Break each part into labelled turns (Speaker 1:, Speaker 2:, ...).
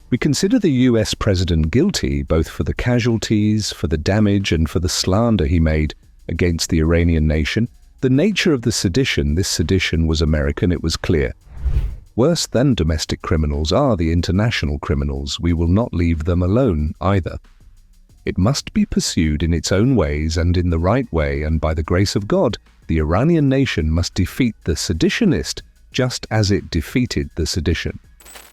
Speaker 1: We consider the US president guilty both for the casualties, for the damage, and for the slander he made against the Iranian nation. The nature of the sedition, this sedition was American, it was clear. Worse than domestic criminals are the international criminals. We will not leave them alone either. It must be pursued in its own ways and in the right way, and by the grace of God, the Iranian nation must defeat the seditionist just as it defeated the sedition.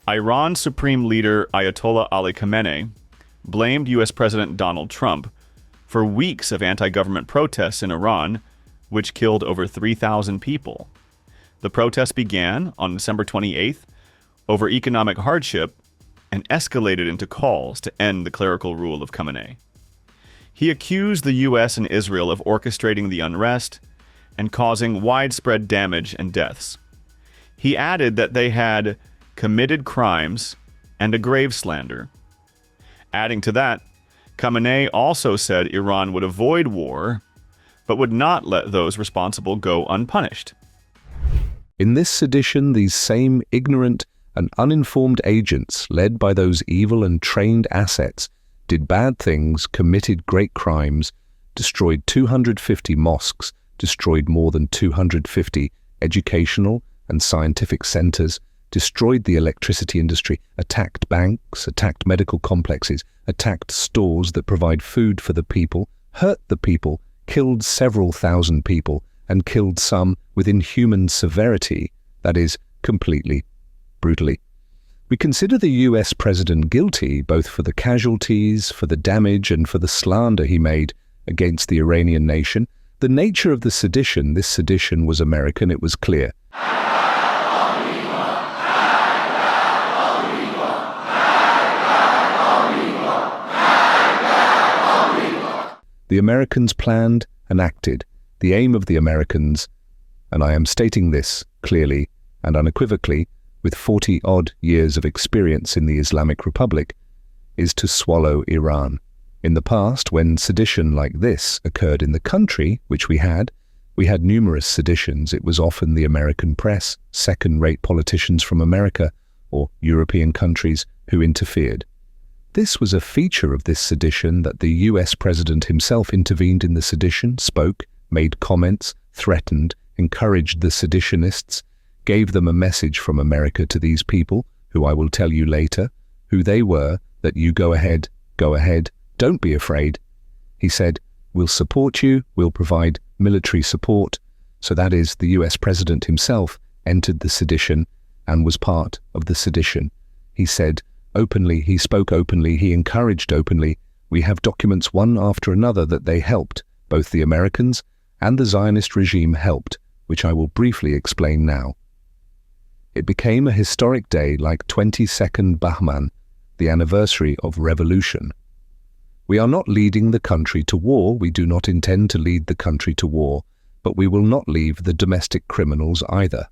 Speaker 2: Iran's Supreme Leader Ayatollah Ali Khamenei blamed U.S. President Donald Trump for weeks of anti-government protests in Iran, which killed over 3,000 people. The protests began on December 28th over economic hardship and escalated into calls to end the clerical rule of Khamenei. He accused the U.S. and Israel of orchestrating the unrest and causing widespread damage and deaths. He added that they had committed crimes and a grave slander. Adding to that, Khamenei also said Iran would avoid war, but would not let those responsible go unpunished.
Speaker 1: In this sedition, these same ignorant and uninformed agents, led by those evil and trained assets, did bad things, committed great crimes, destroyed 250 mosques, destroyed more than 250 educational and scientific centers, destroyed the electricity industry, attacked banks, attacked medical complexes, attacked stores that provide food for the people, hurt the people, killed several thousand people, and killed some with inhuman severity, that is, completely, brutally. We consider the US president guilty both for the casualties, for the damage, and for the slander he made against the Iranian nation. The nature of the sedition, this sedition was American, it was clear. The Americans planned and acted. The aim of the Americans, and I am stating this clearly and unequivocally with 40-odd years of experience in the Islamic Republic, is to swallow Iran. In the past, when sedition like this occurred in the country, which we had numerous seditions. It was often the American press, second-rate politicians from America or European countries who interfered. This was a feature of this sedition that the US president himself intervened in the sedition, spoke, made comments, threatened, encouraged the seditionists, gave them a message from America to these people, who I will tell you later, who they were, that you go ahead, don't be afraid. He said, we'll support you, we'll provide military support. So that is, the US president himself entered the sedition and was part of the sedition. He said openly, he spoke openly, he encouraged openly. We have documents one after another that they helped, both the Americans and the Zionist regime helped, which I will briefly explain now. It became a historic day like 22nd Bahman, the anniversary of revolution. We are not leading the country to war, we do not intend to lead the country to war, but we will not leave the domestic criminals either.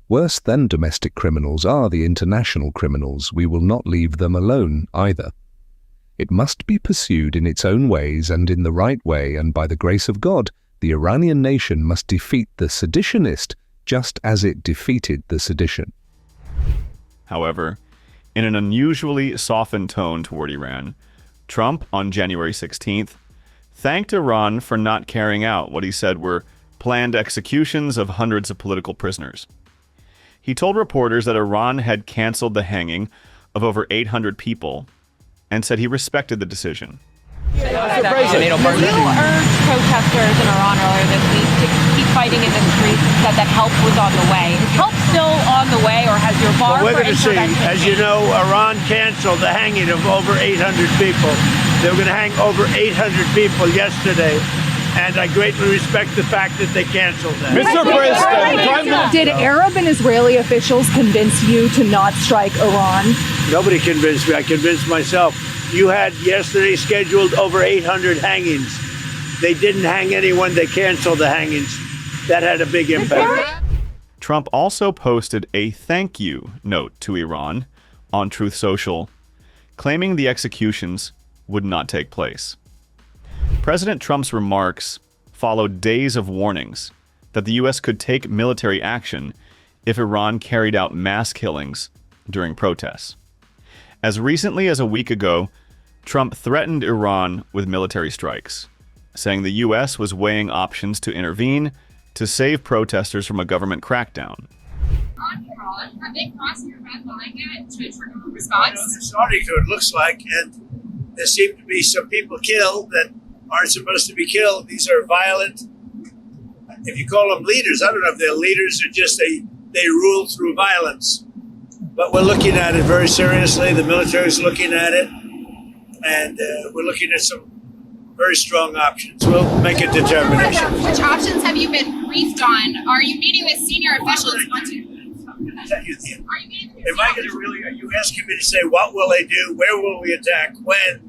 Speaker 1: Worse than domestic criminals are the international criminals. We will not leave them alone either. It must be pursued in its own ways and in the right way, and by the grace of God, the Iranian nation must defeat the seditionist just as it defeated the sedition.
Speaker 2: However, in an unusually softened tone toward Iran, Trump, on January 16th, thanked Iran for not carrying out what he said were planned executions of hundreds of political prisoners. He told reporters that Iran had canceled the hanging of over 800 people and said he respected the decision.
Speaker 3: You urged protesters in Iran earlier this week to keep fighting in the streets and said that help was on the way. Is help still on the way, or has your bar for intervention?
Speaker 4: As you know, Iran canceled the hanging of over 800 people. They were going to hang over 800 people yesterday, and I greatly respect the fact that they canceled that.
Speaker 5: Mr. Prez, did Arab and Israeli officials convince you to not strike Iran?
Speaker 4: Nobody convinced me. I convinced myself. You had yesterday scheduled over 800 hangings. They didn't hang anyone. They canceled the hangings. That had a big impact.
Speaker 2: Trump also posted a thank you note to Iran on Truth Social, claiming the executions would not take place. President Trump's remarks followed days of warnings that the U.S. could take military action if Iran carried out mass killings during protests. As recently as a week ago, Trump threatened Iran with military strikes, saying the U.S. was weighing options to intervene to save protesters from a government crackdown.
Speaker 6: On Iran, have they crossed your red line yet to trigger a response?
Speaker 4: They're starting to, it looks like, and there seem to be some people killed that aren't supposed to be killed. These are violent, if you call them leaders, I don't know if they're leaders or just they rule through violence. But we're looking at it very seriously. The military is looking at it, and we're looking at some very strong options. We'll make a determination.
Speaker 6: Which options have you been briefed on? Are you meeting with senior officials?
Speaker 4: Am I going to really, are you asking me to say what will they do, where will we attack, when,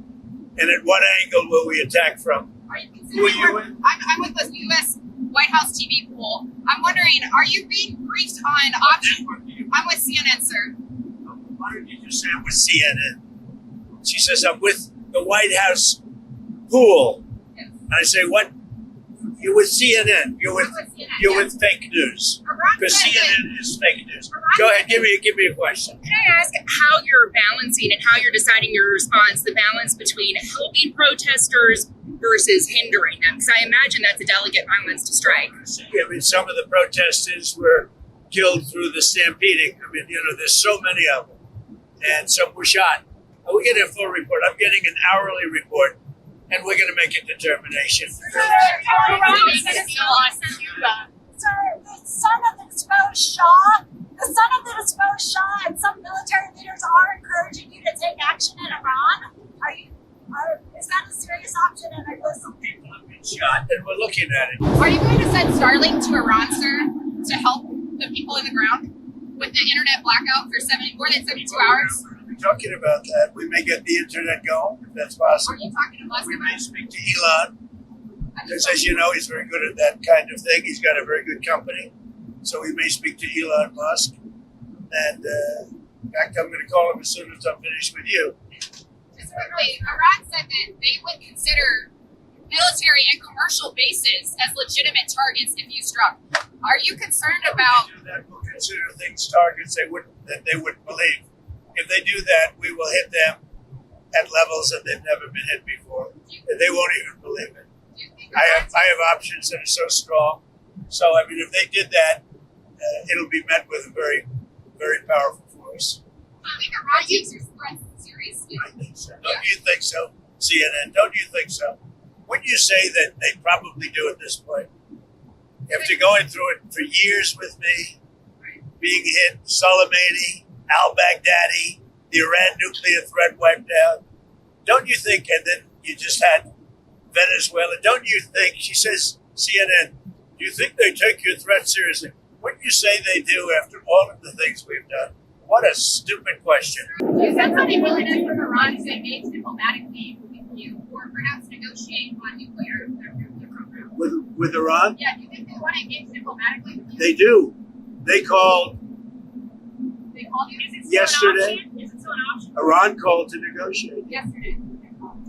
Speaker 4: and at what angle will we attack from?
Speaker 6: Are you considering, I'm with the U.S. White House TV pool. I'm wondering, are you being briefed on options? I'm with CNN, sir.
Speaker 4: Why don't you just say I'm with CNN? She says I'm with the White House pool.
Speaker 6: Yes.
Speaker 4: And I say, what? You're with CNN. You're with fake news. Because CNN is fake news. Go ahead, give me a question.
Speaker 6: Can I ask how you're balancing and how you're deciding your response, the balance between helping protesters versus hindering them? Because I imagine that's a delicate balance to strike.
Speaker 4: I mean, some of the protesters were killed through the stampeding. I mean, there's so many of them. And some were shot. We get a full report. I'm getting an hourly report, and we're going to make a determination.
Speaker 7: Sir, the son of the disposed Shah, and some military leaders are encouraging you to take action in Iran. Is that a serious option? And
Speaker 4: Some people have been shot, and we're looking at it.
Speaker 6: Are you going to send Starlink to Iran, sir, to help the people in the ground with the internet blackout for more than 72 hours?
Speaker 4: We're talking about that. We may get the internet going, if that's possible.
Speaker 6: Are you talking to Musk
Speaker 4: We
Speaker 6: about
Speaker 4: may speak to Elon, because as you know, he's very good at that kind of thing. He's got a very good company. So we may speak to Elon Musk. And in fact, I'm going to call him as soon as I'm finished with you.
Speaker 6: Just quickly, Iran said that they would consider military and commercial bases as legitimate targets if you struck. Are you concerned about
Speaker 4: That will consider things targets that they wouldn't believe. If they do that, we will hit them at levels that they've never been hit before. They won't even believe it.
Speaker 6: do you think
Speaker 4: I have options that are so strong. So I mean, if they did that, it'll be met with a very, very powerful force.
Speaker 6: Iran takes your threats seriously?
Speaker 4: I think so. Don't you think so, CNN? Don't you think so? Wouldn't you say that they probably do at this point? After going through it for years with me, being hit, Soleimani, al-Baghdadi, the Iran nuclear threat wiped out, don't you think, and then you just had Venezuela, don't you think, she says, CNN, do you think they take your threat seriously? Wouldn't you say they do after all of the things we've done? What a stupid question.
Speaker 6: Do you sense any willingness from Iran to engage diplomatically with you, or perhaps negotiate on nuclear program?
Speaker 4: With Iran?
Speaker 6: Yeah, do you think they want to engage diplomatically with you?
Speaker 4: They do. They called
Speaker 6: They called you? Is it still
Speaker 4: yesterday.
Speaker 6: an option? Is it still an option?
Speaker 4: Iran called to negotiate.
Speaker 6: Yesterday.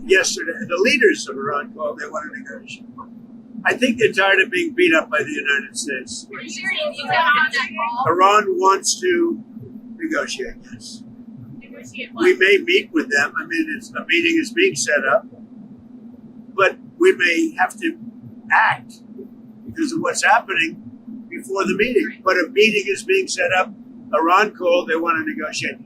Speaker 4: Yesterday. The leaders of Iran called. They want to negotiate. I think they're tired of being beat up by the United States.
Speaker 6: Are you sharing any details on that call?
Speaker 4: Iran wants to negotiate, yes.
Speaker 6: Negotiate
Speaker 4: We
Speaker 6: what?
Speaker 4: may meet with them. I mean, a meeting is being set up. But we may have to act because of what's happening before the meeting. But a meeting is being set up. Iran called. They want to negotiate.